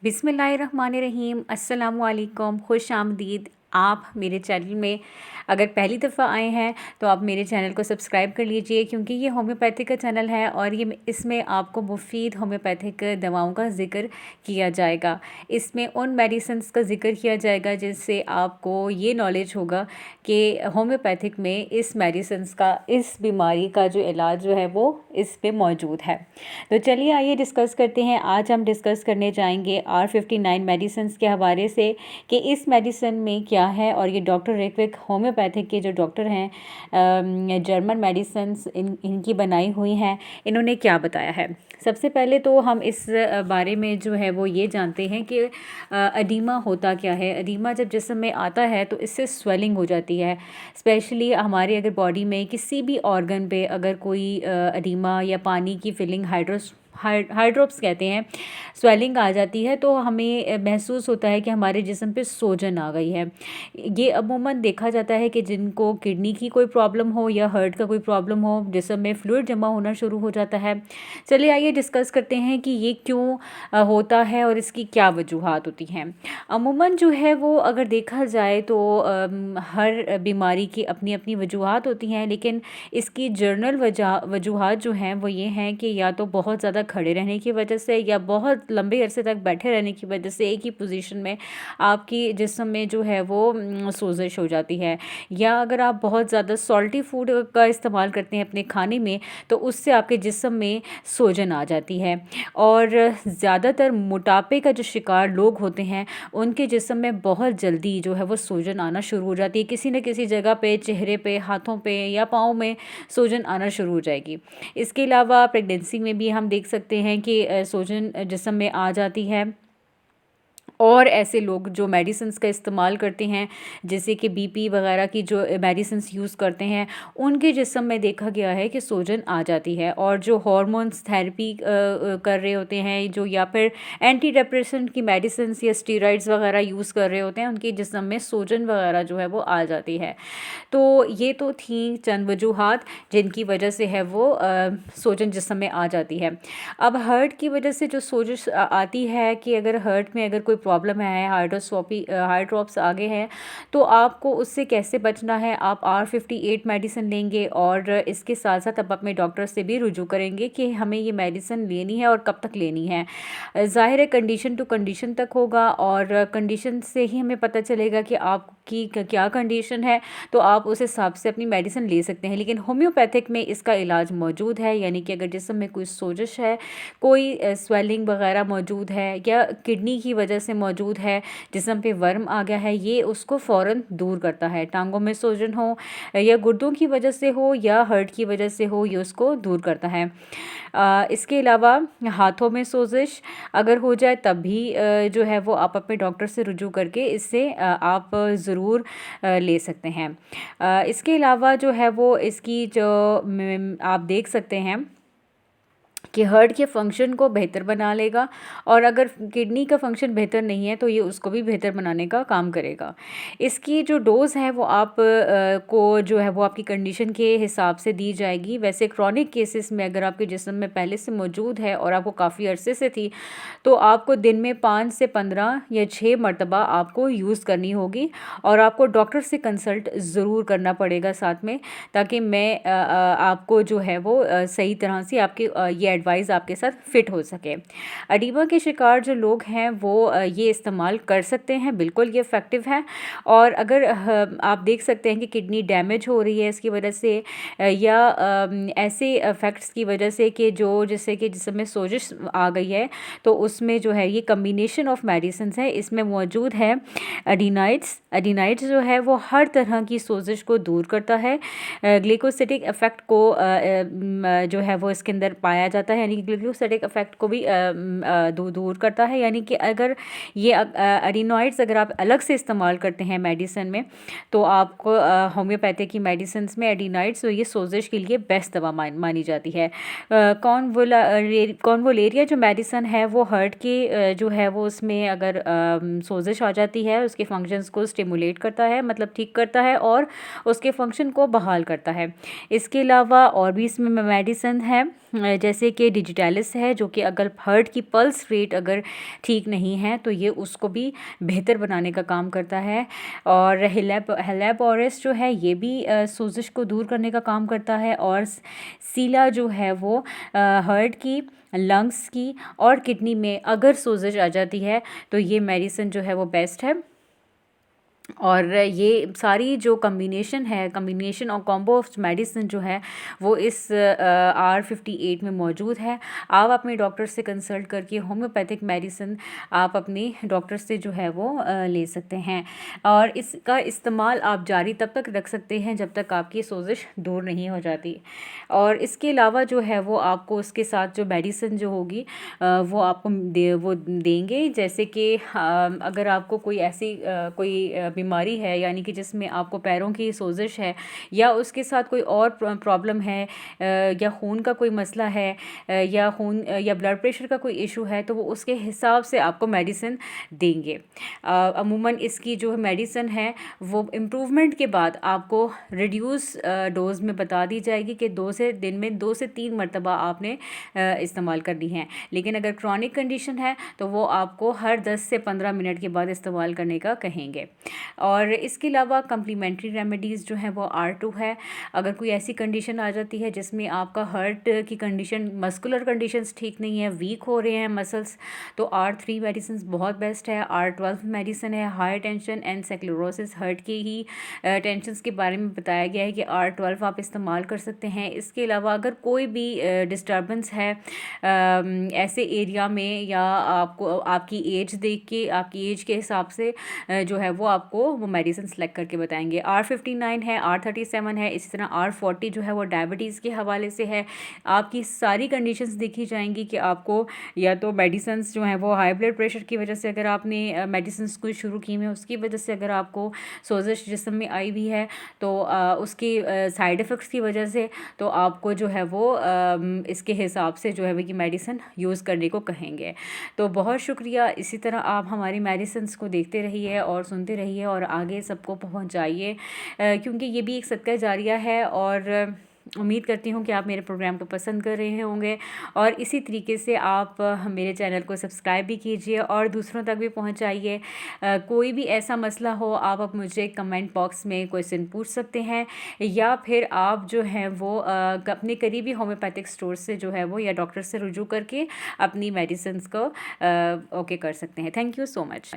बिस्मिल्लाहिर्रहमानिर्रहीम। अस्सलामुअलैकुम, खुश आमदीद। आप मेरे चैनल में अगर पहली दफ़ा आए हैं तो आप मेरे चैनल को सब्सक्राइब कर लीजिए, क्योंकि ये होम्योपैथिक का चैनल है और ये इसमें आपको मुफीद होम्योपैथिक दवाओं का ज़िक्र किया जाएगा। इसमें उन मेडिसिन्स का ज़िक्र किया जाएगा जिससे आपको ये नॉलेज होगा कि होम्योपैथिक में इस मेडिसिन्स का, इस बीमारी का जो इलाज जो है वो इस पे मौजूद है। तो चलिए आइए डिस्कस करते हैं। आज हम डिस्कस करने जाएंगे R59 मेडिसिन्स के हवाले से कि इस मेडिसिन में क्या है। और ये डॉक्टर रिक्विक होम्योपैथिक के जो डॉक्टर हैं, जर्मन मेडिसिन्स इनकी बनाई हुई हैं, इन्होंने क्या बताया है। सबसे पहले तो हम इस बारे में जो है वो ये जानते हैं कि अदीमा होता क्या है। अदीमा जब जिस्म में आता है तो इससे स्वेलिंग हो जाती है। स्पेशली हमारे अगर बॉडी में किसी भी ऑर्गन पे अगर कोई अदीमा या पानी की फिलिंग हाइड्रोप्स कहते हैं, स्वेलिंग आ जाती है तो हमें महसूस होता है कि हमारे जिस्म पे सोजन आ गई है। ये अमूमन देखा जाता है कि जिनको किडनी की कोई प्रॉब्लम हो या हार्ट का कोई प्रॉब्लम हो, जिस्म में फ्लूइड जमा होना शुरू हो जाता है। चलिए आइए डिस्कस करते हैं कि ये क्यों होता है और इसकी क्या वजूहात होती हैं। अमूमन जो है वो अगर देखा जाए तो हर बीमारी की अपनी अपनी वजूहात होती हैं, लेकिन इसकी जर्नल वजूहात जो हैं वो ये हैं कि या तो बहुत ज़्यादा खड़े रहने की वजह से या बहुत लंबे अरसे तक बैठे रहने की वजह से एक ही पोजीशन में आपकी जिस्म में जो है वो सोजिश हो जाती है। या अगर आप बहुत ज़्यादा सॉल्टी फूड का इस्तेमाल करते हैं अपने खाने में तो उससे आपके जिस्म में सोजन आ जाती है। और ज़्यादातर मोटापे का जो शिकार लोग होते हैं उनके जिस्म में बहुत जल्दी जो है वो सोजन आना शुरू हो जाती है। किसी न किसी जगह पे, चेहरे पे, हाथों पे या पाँव में सोजन आना शुरू हो जाएगी। इसके अलावा प्रेगनेंसी में भी हम देख सकते हैं कि सोजन जिस्म में आ जाती है। और ऐसे लोग जो मेडिसिन्स का इस्तेमाल करते हैं, जैसे कि बीपी वगैरह की जो मेडिसिन्स यूज़ करते हैं, उनके जिस्म में देखा गया है कि सोजन आ जाती है। और जो हार्मोन्स थेरेपी कर रहे होते हैं, जो या फिर एंटी डिप्रेसेंट की मेडिसिन्स या स्टीरॉइड्स वगैरह यूज़ कर रहे होते हैं, उनके जिस्म में सोजन वगैरह जो है वो आ जाती है। तो ये तो थी चंद वजूहात जिनकी वजह से है वो सोजन जिस्म में आ जाती है। अब हार्ट की वजह से जो सोजिश आती है कि अगर हार्ट में अगर कोई प्रॉब्लम है, हार्ट ड्रॉप्स आगे हैं, तो आपको उससे कैसे बचना है। आप R58 मेडिसिन लेंगे और इसके साथ साथ आप अपने डॉक्टर से भी रुजू करेंगे कि हमें ये मेडिसिन लेनी है और कब तक लेनी है। ज़ाहिर है कंडीशन टू कंडीशन तक होगा और कंडीशन से ही हमें पता चलेगा कि आपकी क्या कंडीशन है, तो आप उस हिसाब से अपनी मेडिसिन ले सकते हैं। लेकिन होम्योपैथिक में इसका इलाज मौजूद है, यानी कि अगर जिस्म में कोई सोजिश है, कोई स्वेलिंग वगैरह मौजूद है या किडनी की वजह से मौजूद है, जिस्म पे वर्म आ गया है, ये उसको फ़ौरन दूर करता है। टांगों में सोजन हो या गुर्दों की वजह से हो या हार्ट की वजह से हो, ये उसको दूर करता है। इसके अलावा हाथों में सोजिश अगर हो जाए तब भी जो है वो आप अपने डॉक्टर से रुजू करके इससे आप ज़रूर ले सकते हैं। इसके अलावा जो है वो इसकी जो आप देख सकते हैं कि हार्ट के फंक्शन को बेहतर बना लेगा, और अगर किडनी का फंक्शन बेहतर नहीं है तो ये उसको भी बेहतर बनाने का काम करेगा। इसकी जो डोज़ है वो आप को जो है वो आपकी कंडीशन के हिसाब से दी जाएगी। वैसे क्रॉनिक केसेस में अगर आपके जिस्म में पहले से मौजूद है और आपको काफ़ी अरसे से थी, तो आपको दिन में 5 से 15 या 6 मरतबा आपको यूज़ करनी होगी और आपको डॉक्टर से कंसल्ट ज़रूर करना पड़ेगा साथ में, ताकि मैं आपको जो है वो सही तरह से आपके ये एडवाइस आपके साथ फिट हो सके। अडीमा के शिकार जो लोग हैं वो ये इस्तेमाल कर सकते हैं, बिल्कुल ये इफ़ेक्टिव है। और अगर आप देख सकते हैं कि किडनी डैमेज हो रही है इसकी वजह से या ऐसे इफ़ेक्ट्स की वजह से कि जो जैसे कि जिसमें सोजिश आ गई है, तो उसमें जो है ये कम्बिनेशन ऑफ मेडिसिन्स है, इसमें मौजूद है एडिनाइड्स जो है वो हर तरह की सोजिश को दूर करता है। ग्लिकोसिटिक इफ़ेक्ट को जो है वो इसके अंदर पाया जाता है, यानी कि ग्लिकोसिटिक इफ़ेक्ट को भी दूर करता है। यानी कि अगर ये एडिनॉइड्स अगर आप अलग से इस्तेमाल करते हैं मेडिसिन में, तो आपको होम्योपैथिक की मेडिसिन्स में एडिनॉइड्स ये सोजिश के लिए बेस्ट दवा मानी जाती है। कॉन्वोलेरिया जो मेडिसिन है वो हार्ट की जो है वो उसमें अगर सोजिश आ जाती है, उसके फंक्शंस को स्टिमुलेट करता है, मतलब ठीक करता है और उसके फंक्शन को बहाल करता है। इसके अलावा और भी इसमें मेडिसिन है, जैसे कि डिजिटैलिस है, जो कि अगर हार्ट की पल्स रेट अगर ठीक नहीं है तो ये उसको भी बेहतर बनाने का काम करता है। और हेलेबोरस जो है ये भी सोजिश को दूर करने का काम करता है। और सीला जो है वो हार्ट की, लंग्स की और किडनी में अगर सोजिश आ जाती है तो ये मेडिसिन जो है वो बेस्ट है। और ये सारी जो कम्बिनेशन और कॉम्बो ऑफ मेडिसिन जो है वो इस R58 में मौजूद है। आप अपने डॉक्टर से कंसल्ट करके होम्योपैथिक मेडिसिन आप अपने डॉक्टर से जो है वो ले सकते हैं। और इसका इस्तेमाल आप जारी तब तक रख सकते हैं जब तक आपकी सोजिश दूर नहीं हो जाती। और इसके अलावा जो है वो आपको उसके साथ जो मेडिसिन जो होगी वो आपको वो देंगे। जैसे कि अगर आपको कोई ऐसी कोई बीमारी है, यानी कि जिसमें आपको पैरों की सोजिश है या उसके साथ कोई और प्रॉब्लम है, या खून का कोई मसला है, या खून या ब्लड प्रेशर का कोई इशू है, तो वो उसके हिसाब से आपको मेडिसिन देंगे। अमूमन इसकी जो मेडिसिन है वो इम्प्रूवमेंट के बाद आपको रिड्यूस डोज में बता दी जाएगी कि दिन में 2 से 3 मरतबा आपने इस्तेमाल करनी है। लेकिन अगर क्रॉनिक कंडीशन है तो वो आपको हर 10 से 15 मिनट के बाद इस्तेमाल करने का कहेंगे। और इसके अलावा कम्प्लीमेंट्री रेमेडीज़ जो हैं वो R2 है। अगर कोई ऐसी कंडीशन आ जाती है जिसमें आपका हार्ट की कंडीशन, मस्कुलर कंडीशंस ठीक नहीं है, वीक हो रहे हैं मसल्स, तो R3 मेडिसिन बहुत बेस्ट है। R12 मेडिसिन है, high tension and sclerosis, heart की ही टेंशन्स के बारे में बताया गया है कि R12 आप इस्तेमाल कर सकते हैं। इसके अलावा अगर कोई भी डिस्टर्बेंस है ऐसे एरिया में, या आपको आपकी एज देख के, आपकी एज के हिसाब से जो है वो आपको वो मेडिसिन सेलेक्ट करके बताएंगे। R59 है, R37 है, इसी तरह R40 जो है वो डायबिटीज़ के हवाले से है। आपकी सारी कंडीशंस देखी जाएंगी कि आपको या तो मेडिसिन जो हैं वो हाई ब्लड प्रेशर की वजह से अगर आपने मेडिसिन कोई शुरू की हुई है उसकी वजह से अगर आपको सोजिश जिस्म में आई हुई है तो उसकी साइड इफ़ेक्ट्स की वजह से तो आपको जो है वो इसके हिसाब से जो है वो कि मेडिसिन यूज़ करने को कहेंगे। तो बहुत शुक्रिया। इसी तरह आप हमारी मेडिसिन को देखते रहिए और सुनते रहिए और आगे सबको पहुंचाइए, क्योंकि ये भी एक सदका जारिया है। और उम्मीद करती हूँ कि आप मेरे प्रोग्राम को पसंद कर रहे होंगे और इसी तरीके से आप मेरे चैनल को सब्सक्राइब भी कीजिए और दूसरों तक भी पहुँचाइए। कोई भी ऐसा मसला हो आप मुझे कमेंट बॉक्स में क्वेश्चन पूछ सकते हैं, या फिर आप जो हैं वो अपने करीबी होम्योपैथिक स्टोर से जो है वो या डॉक्टर से रुजू करके अपनी मेडिसिन को ओके कर सकते हैं। Thank you so much.